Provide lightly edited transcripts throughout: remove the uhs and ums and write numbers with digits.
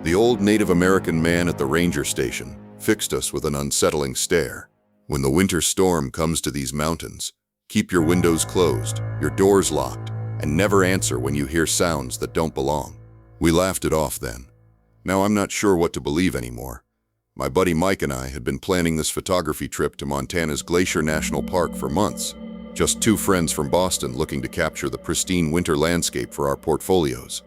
The old Native American man at the ranger station fixed us with an unsettling stare. When the winter storm comes to these mountains, keep your windows closed, your doors locked, and never answer when you hear sounds that don't belong. We laughed it off then. Now I'm not sure what to believe anymore. My buddy Mike and I had been planning this photography trip to Montana's Glacier National Park for months. Just two friends from Boston looking to capture the pristine winter landscape for our portfolios.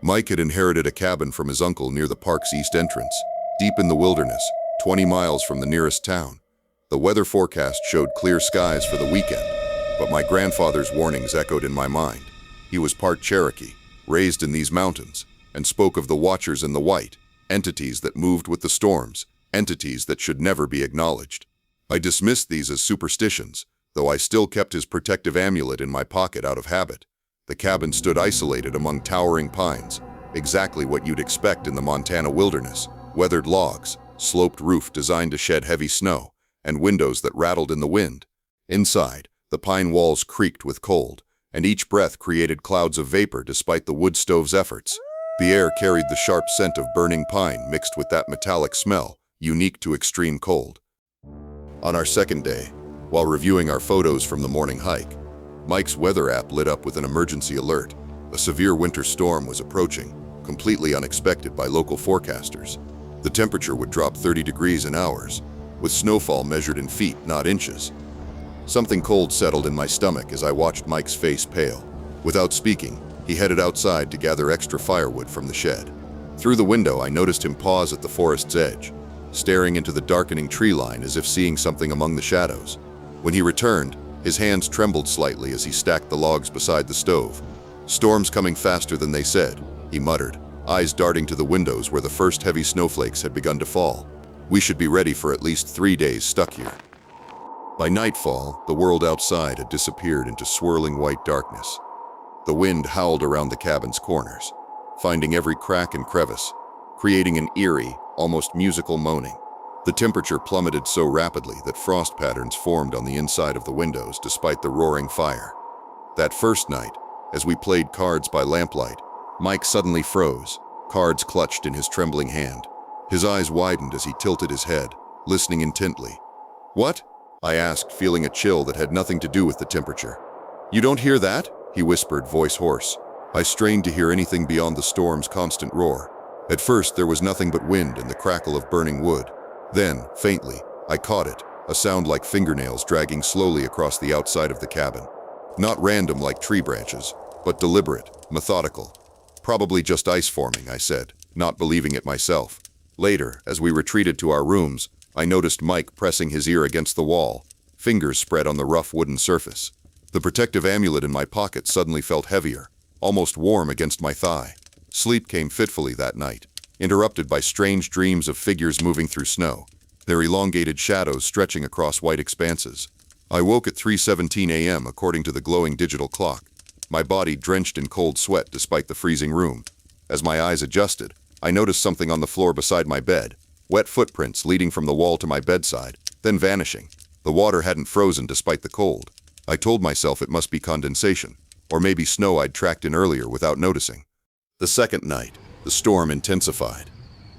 Mike had inherited a cabin from his uncle near the park's east entrance, deep in the wilderness, 20 miles from the nearest town. The weather forecast showed clear skies for the weekend, but my grandfather's warnings echoed in my mind. He was part Cherokee, raised in these mountains, and spoke of the Watchers in the White, entities that moved with the storms, entities that should never be acknowledged. I dismissed these as superstitions, though I still kept his protective amulet in my pocket out of habit. The cabin stood isolated among towering pines, exactly what you'd expect in the Montana wilderness: weathered logs, sloped roof designed to shed heavy snow, and windows that rattled in the wind. Inside, the pine walls creaked with cold, and each breath created clouds of vapor despite the wood stove's efforts. The air carried the sharp scent of burning pine mixed with that metallic smell, unique to extreme cold. On our second day, while reviewing our photos from the morning hike, Mike's weather app lit up with an emergency alert. A severe winter storm was approaching, completely unexpected by local forecasters. The temperature would drop 30 degrees in hours, with snowfall measured in feet, not inches. Something cold settled in my stomach as I watched Mike's face pale. Without speaking, he headed outside to gather extra firewood from the shed. Through the window, I noticed him pause at the forest's edge, staring into the darkening tree line as if seeing something among the shadows. When he returned, his hands trembled slightly as he stacked the logs beside the stove. "Storm's coming faster than they said," he muttered, eyes darting to the windows where the first heavy snowflakes had begun to fall. "We should be ready for at least 3 days stuck here." By nightfall, the world outside had disappeared into swirling white darkness. The wind howled around the cabin's corners, finding every crack and crevice, creating an eerie, almost musical moaning. The temperature plummeted so rapidly that frost patterns formed on the inside of the windows despite the roaring fire. That first night, as we played cards by lamplight, Mike suddenly froze, cards clutched in his trembling hand. His eyes widened as he tilted his head, listening intently. "What?" I asked, feeling a chill that had nothing to do with the temperature. "You don't hear that?" he whispered, voice hoarse. I strained to hear anything beyond the storm's constant roar. At first, there was nothing but wind and the crackle of burning wood. Then, faintly, I caught it, a sound like fingernails dragging slowly across the outside of the cabin. Not random like tree branches, but deliberate, methodical. "Probably just ice forming," I said, not believing it myself. Later, as we retreated to our rooms, I noticed Mike pressing his ear against the wall, fingers spread on the rough wooden surface. The protective amulet in my pocket suddenly felt heavier, almost warm against my thigh. Sleep came fitfully that night, interrupted by strange dreams of figures moving through snow, their elongated shadows stretching across white expanses. I woke at 3:17 a.m. according to the glowing digital clock, my body drenched in cold sweat despite the freezing room. As my eyes adjusted, I noticed something on the floor beside my bed, wet footprints leading from the wall to my bedside, then vanishing. The water hadn't frozen despite the cold. I told myself it must be condensation, or maybe snow I'd tracked in earlier without noticing. The second night, the storm intensified.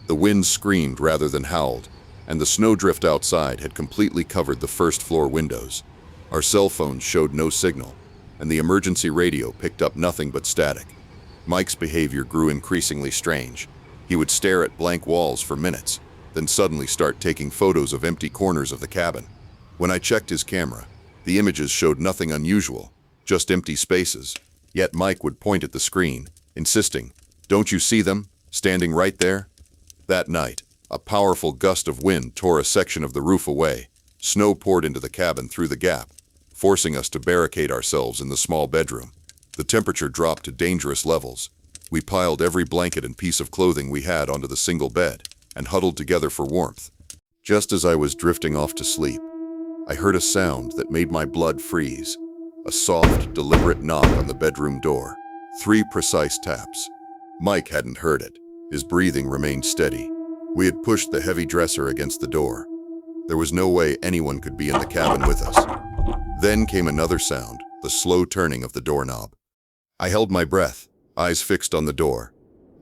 The wind screamed rather than howled, and the snowdrift outside had completely covered the first-floor windows. Our cell phones showed no signal, and the emergency radio picked up nothing but static. Mike's behavior grew increasingly strange. He would stare at blank walls for minutes, then suddenly start taking photos of empty corners of the cabin. When I checked his camera, the images showed nothing unusual, just empty spaces. Yet Mike would point at the screen, insisting, "Don't you see them, standing right there?" That night, a powerful gust of wind tore a section of the roof away. Snow poured into the cabin through the gap, forcing us to barricade ourselves in the small bedroom. The temperature dropped to dangerous levels. We piled every blanket and piece of clothing we had onto the single bed and huddled together for warmth. Just as I was drifting off to sleep, I heard a sound that made my blood freeze. A soft, deliberate knock on the bedroom door. 3 precise taps. Mike hadn't heard it. His breathing remained steady. We had pushed the heavy dresser against the door. There was no way anyone could be in the cabin with us. Then came another sound, the slow turning of the doorknob. I held my breath, eyes fixed on the door.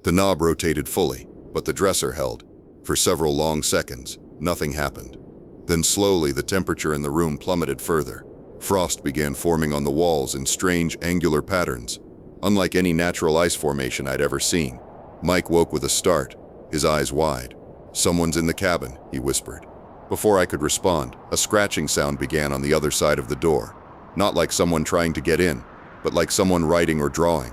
The knob rotated fully, but the dresser held. For several long seconds, nothing happened. Then slowly the temperature in the room plummeted further. Frost began forming on the walls in strange angular patterns, unlike any natural ice formation I'd ever seen. Mike woke with a start, his eyes wide. "Someone's in the cabin," he whispered. Before I could respond, a scratching sound began on the other side of the door. Not like someone trying to get in, but like someone writing or drawing.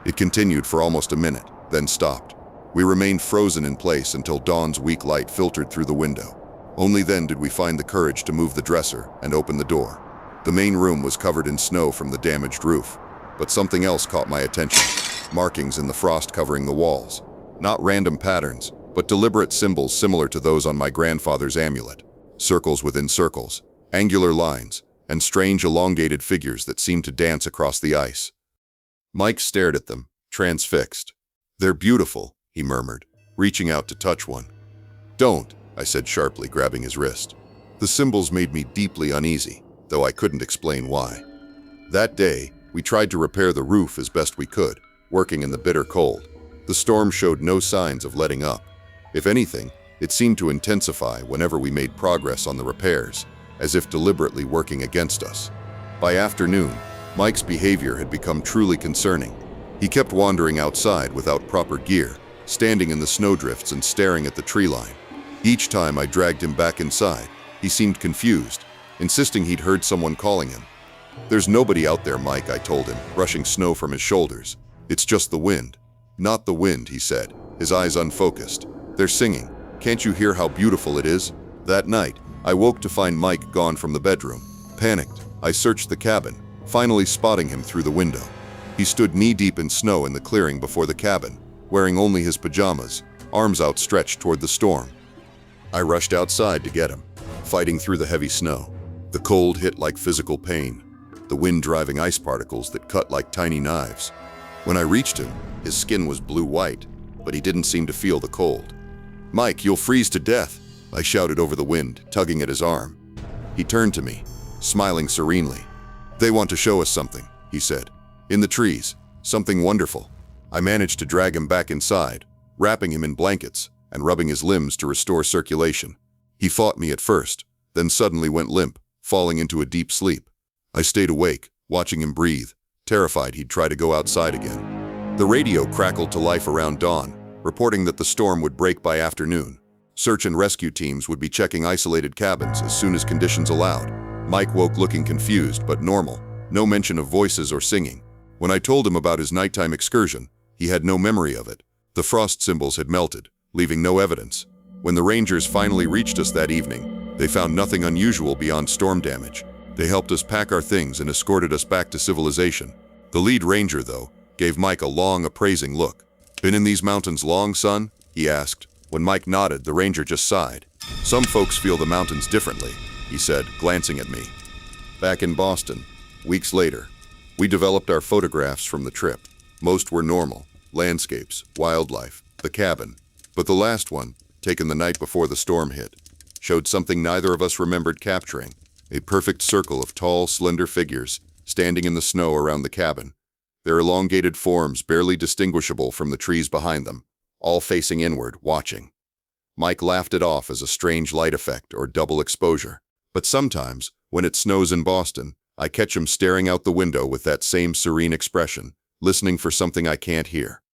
It continued for almost a minute, then stopped. We remained frozen in place until dawn's weak light filtered through the window. Only then did we find the courage to move the dresser and open the door. The main room was covered in snow from the damaged roof, but something else caught my attention. Markings in the frost covering the walls. Not random patterns, but deliberate symbols similar to those on my grandfather's amulet. Circles within circles, angular lines, and strange elongated figures that seemed to dance across the ice. Mike stared at them, transfixed. "They're beautiful," he murmured, reaching out to touch one. "Don't," I said sharply, grabbing his wrist. The symbols made me deeply uneasy, though I couldn't explain why. That day, we tried to repair the roof as best we could, working in the bitter cold. The storm showed no signs of letting up. If anything, it seemed to intensify whenever we made progress on the repairs, as if deliberately working against us. By afternoon, Mike's behavior had become truly concerning. He kept wandering outside without proper gear, standing in the snowdrifts and staring at the tree line. Each time I dragged him back inside, he seemed confused, insisting he'd heard someone calling him. "There's nobody out there, Mike," I told him, brushing snow from his shoulders. "It's just the wind." "Not the wind," he said, his eyes unfocused. "They're singing. Can't you hear how beautiful it is?" That night, I woke to find Mike gone from the bedroom. Panicked, I searched the cabin, finally spotting him through the window. He stood knee-deep in snow in the clearing before the cabin, wearing only his pajamas, arms outstretched toward the storm. I rushed outside to get him, fighting through the heavy snow. The cold hit like physical pain, the wind driving ice particles that cut like tiny knives. When I reached him, his skin was blue-white, but he didn't seem to feel the cold. "Mike, you'll freeze to death," I shouted over the wind, tugging at his arm. He turned to me, smiling serenely. "They want to show us something," he said. "In the trees, something wonderful." I managed to drag him back inside, wrapping him in blankets and rubbing his limbs to restore circulation. He fought me at first, then suddenly went limp, falling into a deep sleep. I stayed awake, watching him breathe, terrified he'd try to go outside again. The radio crackled to life around dawn, reporting that the storm would break by afternoon. Search and rescue teams would be checking isolated cabins as soon as conditions allowed. Mike woke looking confused but normal, no mention of voices or singing. When I told him about his nighttime excursion, he had no memory of it. The frost symbols had melted, leaving no evidence. When the Rangers finally reached us that evening, they found nothing unusual beyond storm damage. They helped us pack our things and escorted us back to civilization. The lead ranger, though, gave Mike a long, appraising look. "Been in these mountains long, son?" he asked. When Mike nodded, the ranger just sighed. "Some folks feel the mountains differently," he said, glancing at me. Back in Boston, weeks later, we developed our photographs from the trip. Most were normal: landscapes, wildlife, the cabin. But the last one, taken the night before the storm hit, showed something neither of us remembered capturing: a perfect circle of tall, slender figures standing in the snow around the cabin, their elongated forms barely distinguishable from the trees behind them, all facing inward, watching. Mike laughed it off as a strange light effect or double exposure. But sometimes, when it snows in Boston, I catch him staring out the window with that same serene expression, listening for something I can't hear.